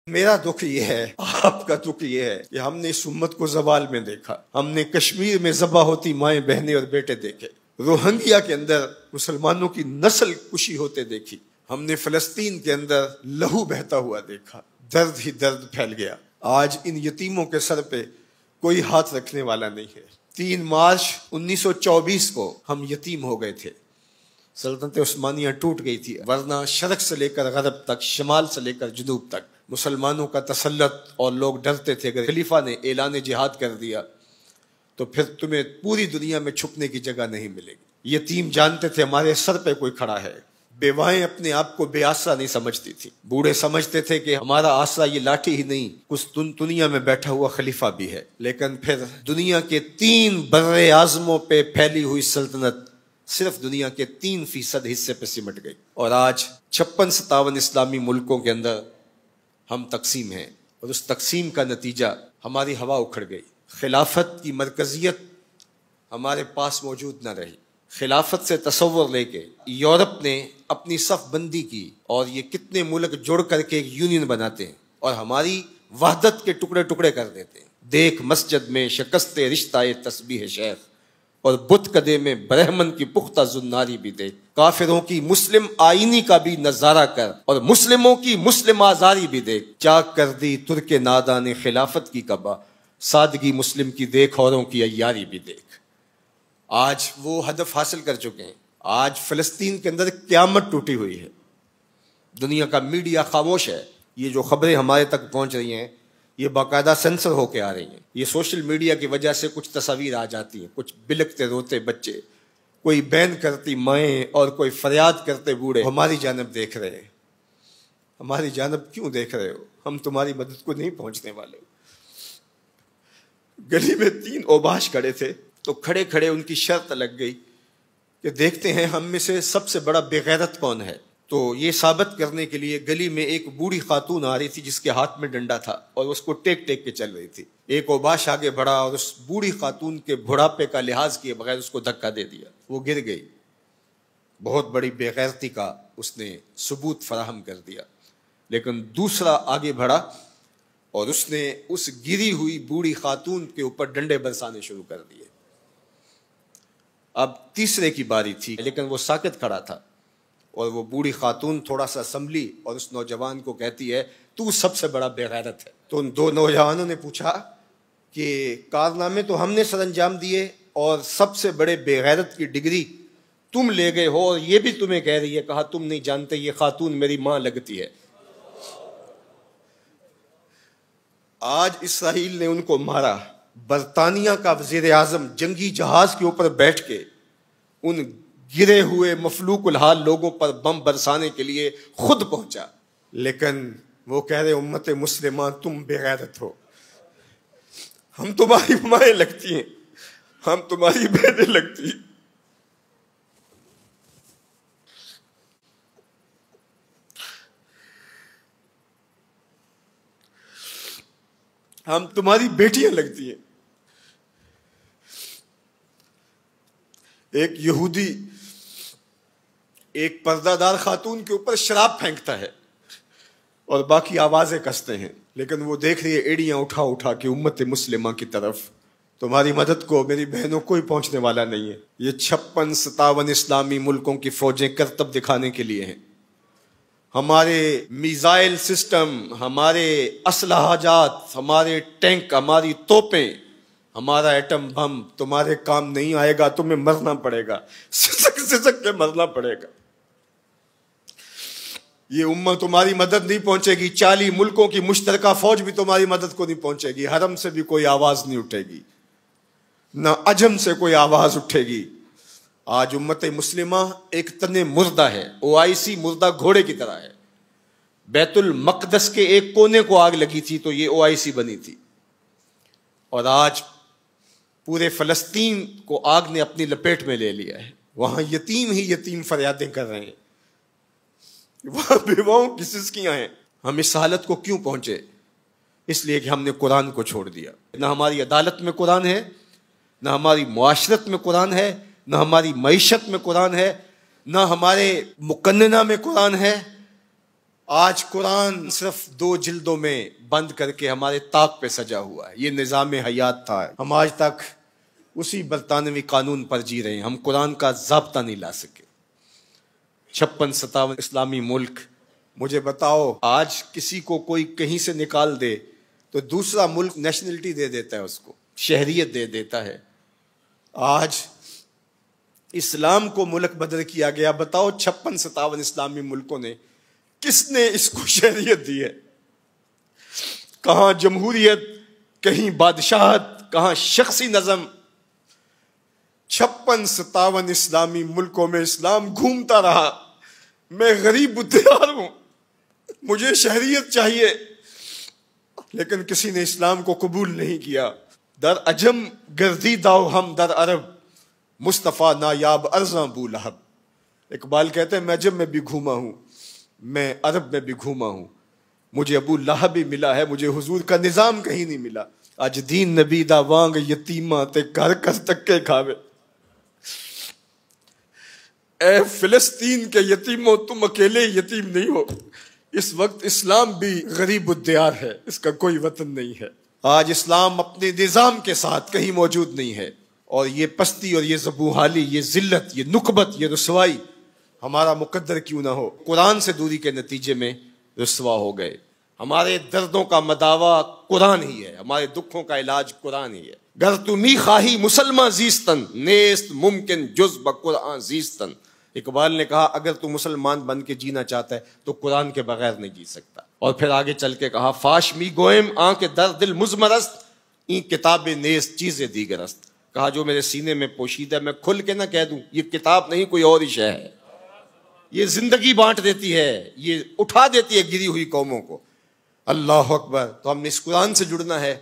میرا دکھ یہ ہے، آپ کا دکھ یہ ہے کہ ہم نے اس امت کو زوال میں دیکھا، ہم نے کشمیر میں ذبح ہوتی مائیں بہنیں اور بیٹے دیکھے، روہنگیا کے اندر مسلمانوں کی نسل کشی ہوتے دیکھی، ہم نے فلسطین کے اندر لہو بہتا ہوا دیکھا، درد ہی درد پھیل گیا۔ آج ان یتیموں کے سر پہ کوئی ہاتھ رکھنے والا نہیں ہے۔ 3 مارچ 1924 کو ہم یتیم ہو گئے تھے، سلطنت عثمانیہ ٹوٹ گئی تھی، ورنہ شرق سے لے کر غرب تک، شمال سے لے کر جنوب تک مسلمانوں کا تسلط، اور لوگ ڈرتے تھے اگر خلیفہ نے اعلان جہاد کر دیا تو پھر تمہیں پوری دنیا میں چھپنے کی جگہ نہیں ملے گی۔ یتیم جانتے تھے ہمارے سر پہ کوئی کھڑا ہے، بیوائیں اپنے آپ کو بے آسرا نہیں سمجھتی تھی، بوڑھے سمجھتے تھے کہ ہمارا آسرا یہ لاٹھی ہی نہیں، کچھ دنیا میں بیٹھا ہوا خلیفہ بھی ہے۔ لیکن پھر دنیا کے 3 بر اعظموں پہ پھیلی ہوئی سلطنت صرف دنیا کے 3% حصے پہ سمٹ گئی، اور آج 56-57 اسلامی ملکوں کے اندر ہم تقسیم ہیں، اور اس تقسیم کا نتیجہ ہماری ہوا اکھڑ گئی۔ خلافت کی مرکزیت ہمارے پاس موجود نہ رہی۔ خلافت سے تصور لے کے یورپ نے اپنی صف بندی کی، اور یہ کتنے ملک جڑ کر کے ایک یونین بناتے ہیں اور ہماری وحدت کے ٹکڑے ٹکڑے کر دیتے ہیں۔ دیکھ مسجد میں شکست رشتہ تسبیح شیخ، اور بت کدے میں برہمن کی پختہ زناری بھی دیکھ، کافروں کی مسلم آئینی کا بھی نظارہ کر، اور مسلموں کی مسلم آزاری بھی دیکھ، چاک کر دی ترک نادان خلافت کی کعبہ، سادگی مسلم کی دیکھ اوروں کی عیاری بھی دیکھ۔ آج وہ ہدف حاصل کر چکے ہیں۔ آج فلسطین کے اندر قیامت ٹوٹی ہوئی ہے، دنیا کا میڈیا خاموش ہے، یہ جو خبریں ہمارے تک پہنچ رہی ہیں یہ باقاعدہ سینسر ہو کے آ رہی ہیں۔ یہ سوشل میڈیا کی وجہ سے کچھ تصاویر آ جاتی ہیں، کچھ بلکتے روتے بچے، کوئی بین کرتی مائیں، اور کوئی فریاد کرتے بوڑھے ہماری جانب دیکھ رہے ہیں۔ ہماری جانب کیوں دیکھ رہے ہو؟ ہم تمہاری مدد کو نہیں پہنچنے والے۔ گلی میں 3 اوباش کھڑے تھے، تو کھڑے کھڑے ان کی شرط لگ گئی کہ دیکھتے ہیں ہم میں سے سب سے بڑا بے غیرت کون ہے۔ تو یہ ثابت کرنے کے لیے گلی میں ایک بوڑھی خاتون آ رہی تھی جس کے ہاتھ میں ڈنڈا تھا، اور اس کو ٹیک ٹیک کے چل رہی تھی۔ ایک اوباش آگے بڑھا اور اس بوڑھی خاتون کے بڑھاپے کا لحاظ کیے بغیر اس کو دھکا دے دیا، وہ گر گئی۔ بہت بڑی بے غیرتی کا اس نے ثبوت فراہم کر دیا۔ لیکن دوسرا آگے بڑھا اور اس نے اس گری ہوئی بوڑھی خاتون کے اوپر ڈنڈے برسانے شروع کر دیے۔ اب تیسرے کی باری تھی، لیکن وہ ساکت کھڑا تھا، اور وہ بوڑھی خاتون تھوڑا سا سنبھلی اور اس نوجوان کو کہتی ہے تو سب سے بڑا بے غیرت ہے۔ تو ان 2 نوجوانوں نے پوچھا کہ کارنامے تو ہم نے سر انجام دیے، اور سب سے بڑے بے غیرت کی ڈگری تم لے گئے ہو، اور یہ بھی تمہیں کہہ رہی ہے۔ کہا تم نہیں جانتے یہ خاتون میری ماں لگتی ہے۔ آج اسرائیل نے ان کو مارا، برطانیہ کا وزیر اعظم جنگی جہاز کے اوپر بیٹھ کے ان گرے ہوئے مفلوق الحال لوگوں پر بم برسانے کے لیے خود پہنچا، لیکن وہ کہہ رہے امت مسلمہ تم بے غیرت ہو، ہم تمہاری مائیں لگتی ہیں، ہم تمہاری بہنیں لگتی ہیں، ہم تمہاری بیٹیاں لگتی ہیں۔ ایک یہودی ایک پردہ دار خاتون کے اوپر شراب پھینکتا ہے اور باقی آوازیں کستے ہیں، لیکن وہ دیکھ رہی ہے ایڑیاں اٹھا اٹھا کے امت مسلمہ کی طرف۔ تمہاری مدد کو میری بہنوں کوئی پہنچنے والا نہیں ہے۔ یہ 56-57 اسلامی ملکوں کی فوجیں کرتب دکھانے کے لیے ہیں۔ ہمارے میزائل سسٹم، ہمارے اسلحہ جات، ہمارے ٹینک، ہماری توپیں، ہمارا ایٹم بم تمہارے کام نہیں آئے گا، تمہیں مرنا پڑے گا، سسک سسک کے مرنا پڑے گا۔ یہ امت تمہاری مدد نہیں پہنچے گی، 40 ملکوں کی مشترکہ فوج بھی تمہاری مدد کو نہیں پہنچے گی، حرم سے بھی کوئی آواز نہیں اٹھے گی، نہ عجم سے کوئی آواز اٹھے گی۔ آج امت مسلمہ ایک تن مردہ ہے، OIC مردہ گھوڑے کی طرح ہے۔ بیت المقدس کے ایک کونے کو آگ لگی تھی تو یہ OIC بنی تھی، اور آج پورے فلسطین کو آگ نے اپنی لپیٹ میں لے لیا ہے۔ وہاں یتیم ہی یتیم فریادیں کر رہے ہیں، وہاں بیواؤں کی سسکیاں ہیں۔ ہم اس حالت کو کیوں پہنچے؟ اس لیے کہ ہم نے قرآن کو چھوڑ دیا۔ نہ ہماری عدالت میں قرآن ہے، نہ ہماری معاشرت میں قرآن ہے، نہ ہماری معیشت میں قرآن ہے، نہ ہمارے مقننہ میں قرآن ہے، آج قرآن صرف 2 جلدوں میں بند کر کے ہمارے طاق پہ سجا ہوا ہے. یہ نظام حیات تھا. ہم آج تک اسی برطانوی قانون پر جی رہے ہیں. ہم قرآن کا ضابطہ نہیں لا سکے. 56-57 اسلامی ملک. مجھے بتاؤ آج کسی کو کوئی کہیں سے نکال دے تو دوسرا ملک نیشنلٹی دے دیتا ہے, اس کو شہریت دے دیتا ہے. آج اسلام کو ملک بدر کیا گیا. بتاؤ 56-57 اسلامی ملکوں نے کس نے اس کو شہریت دی ہے؟ کہاں جمہوریت, کہیں بادشاہت, کہاں شخصی نظم. 56-57 اسلامی ملکوں میں اسلام گھومتا رہا. میں غریب الدیار ہوں, مجھے شہریت چاہیے, لیکن کسی نے اسلام کو قبول نہیں کیا. در عجم گردیدہ ہم در عرب, مصطفیٰ نایاب ارزاں بو لہب. اقبال کہتے ہیں میں عجم میں بھی گھوما ہوں, میں عرب میں بھی گھوما ہوں, مجھے ابو لہب بھی ملا ہے, مجھے حضور کا نظام کہیں نہیں ملا. اج دین نبی دا وانگ یتیماں تے گھر کر تکے کھاوے. اے فلسطین کے یتیموں تم اکیلے یتیم نہیں ہو. اس وقت اسلام بھی غریب الدیار ہے, اس کا کوئی وطن نہیں ہے. آج اسلام اپنے نظام کے ساتھ کہیں موجود نہیں ہے, اور یہ پستی اور یہ زبوحالی, یہ ذلت, یہ نکبت, یہ رسوائی ہمارا مقدر کیوں نہ ہو, قرآن سے دوری کے نتیجے میں رسوا ہو گئے. ہمارے دردوں کا مداوا قرآن ہی ہے, ہمارے دکھوں کا علاج قرآن ہی ہے. گر تو می خواہی مسلمان زیستن, نیست ممکن جز بقرآن زیستن. اقبال نے کہا اگر تو مسلمان بن کے جینا چاہتا ہے تو قرآن کے بغیر نہیں جی سکتا. اور پھر آگے چل کے کہا فاش می گوئم آن کے در دل مزمرست, این کتاب نیست چیزیں دیگرست. کہا جو میرے سینے میں پوشیدہ ہے میں کھل کے نہ کہہ دوں, یہ کتاب نہیں کوئی اور ہی شے ہے. یہ زندگی بانٹ دیتی ہے, یہ اٹھا دیتی ہے گری ہوئی قوموں کو. اللہ اکبر. تو ہم نے اس قرآن سے جڑنا ہے,